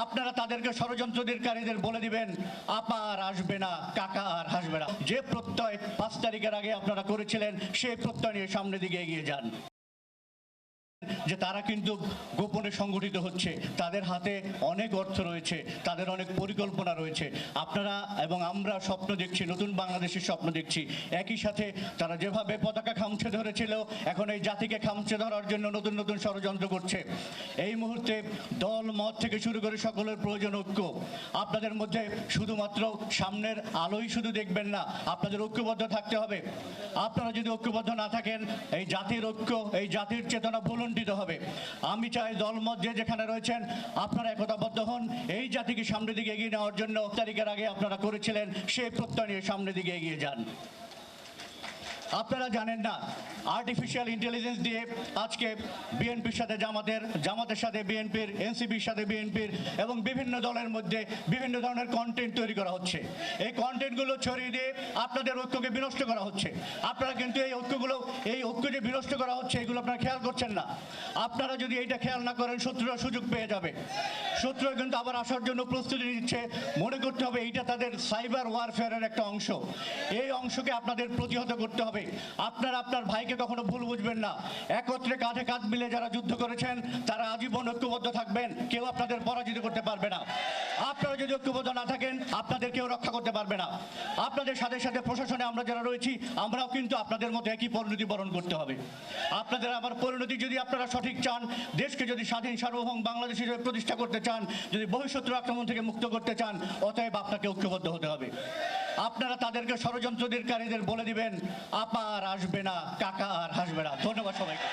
আপনারা তাদেরকে ষড়যন্ত্রকারীদের বলে দিবেন আপা আর আসবে না, কাকা আর হাসবে না। যে প্রত্যয় 5 তারিখের আগে আপনারা করেছিলেন সেই প্রত্যয় নিয়ে সামনের দিকে এগিয়ে যান। যে তারা কিন্তু গোপনে সংগঠিত হচ্ছে, তাদের হাতে অনেক অর্থ রয়েছে, তাদের অনেক পরিকল্পনা রয়েছে। আপনারা এবং আমরা স্বপ্ন দেখছি, নতুন বাংলাদেশের স্বপ্ন দেখছি। একই সাথে তারা যেভাবে পতাকা খামচে ধরেছিল, এখন এই জাতিকে খামচে ধরার জন্য নতুন নতুন ষড়যন্ত্র করছে। এই মুহূর্তে দল মত থেকে শুরু করে সকলের প্রয়োজন ঐক্য। আপনাদের মধ্যে শুধুমাত্র সামনের আলোই শুধু দেখবেন না, আপনাদের ঐক্যবদ্ধ থাকতে হবে। আপনারা যদি ঐক্যবদ্ধ না থাকেন, এই জাতির ঐক্য, এই জাতির চেতনা ভুলুণ্ঠিত হবে। আমি চাই দলমত যে যেখানে রয়েছেন আপনারা একতাবদ্ধ হন, এই জাতিকে সামনের দিকে এগিয়ে নেওয়ার জন্য তারিখের আগে আপনারা করেছিলেন সেই প্রত্যয় নিয়ে সামনের দিকে এগিয়ে যান। আপনারা জানেন না, আর্টিফিশিয়াল ইন্টেলিজেন্স দিয়ে আজকে বিএনপির সাথে জামাতের সাথে বিএনপির, এনসিপির সাথে বিএনপির এবং বিভিন্ন দলের মধ্যে বিভিন্ন ধরনের কন্টেন্ট তৈরি করা হচ্ছে। এই কন্টেন্টগুলো ছড়িয়ে দিয়ে আপনাদের ঐক্যকে বিনষ্ট করা হচ্ছে। আপনারা কিন্তু এই ঐক্য যে বিনষ্ট করা হচ্ছে এগুলো আপনারা খেয়াল করছেন না। আপনারা যদি এইটা খেয়াল না করেন, শত্রুরা সুযোগ পেয়ে যাবে। শত্রুরা কিন্তু আবার আসার জন্য প্রস্তুতি নিচ্ছে। মনে করতে হবে এইটা তাদের সাইবার ওয়ারফেয়ারের একটা অংশ। এই অংশকে আপনাদের প্রতিহত করতে হবে। আপনারা আপনার ভাইকে কখনো ভুল বুঝবেন না। একত্রে কাঁধে কাঁধ মিলে যারা যুদ্ধ করেছেন তারা আজীবন ঐক্যবদ্ধ থাকবেন, কেউ আপনাদের পরাজিত করতে পারবে না। আপনারা যদি ঐক্যবদ্ধ না থাকেন, আপনাদের কেউ রক্ষা করতে পারবে না। আপনাদের সাথে সাথে প্রশাসনে আমরা যারা রয়েছি, আমরাও কিন্তু আপনাদের মতো একই পরিণতি বরণ করতে হবে। আপনাদের আমার পরিণতি যদি আপনারা সঠিক চান, দেশকে যদি স্বাধীন সার্বভৌম বাংলাদেশ হিসেবে প্রতিষ্ঠা করতে চান, যদি বহিঃশত্রু আক্রমণ থেকে মুক্ত করতে চান, অতএব আপনাকে ঐক্যবদ্ধ হতে হবে। আপনারা তাদেরকে ষড়যন্ত্রকারীদের বলে দিবেন আপা আর আসবে না, কাকা আর হাসবে না। ধন্যবাদ সবাইকে।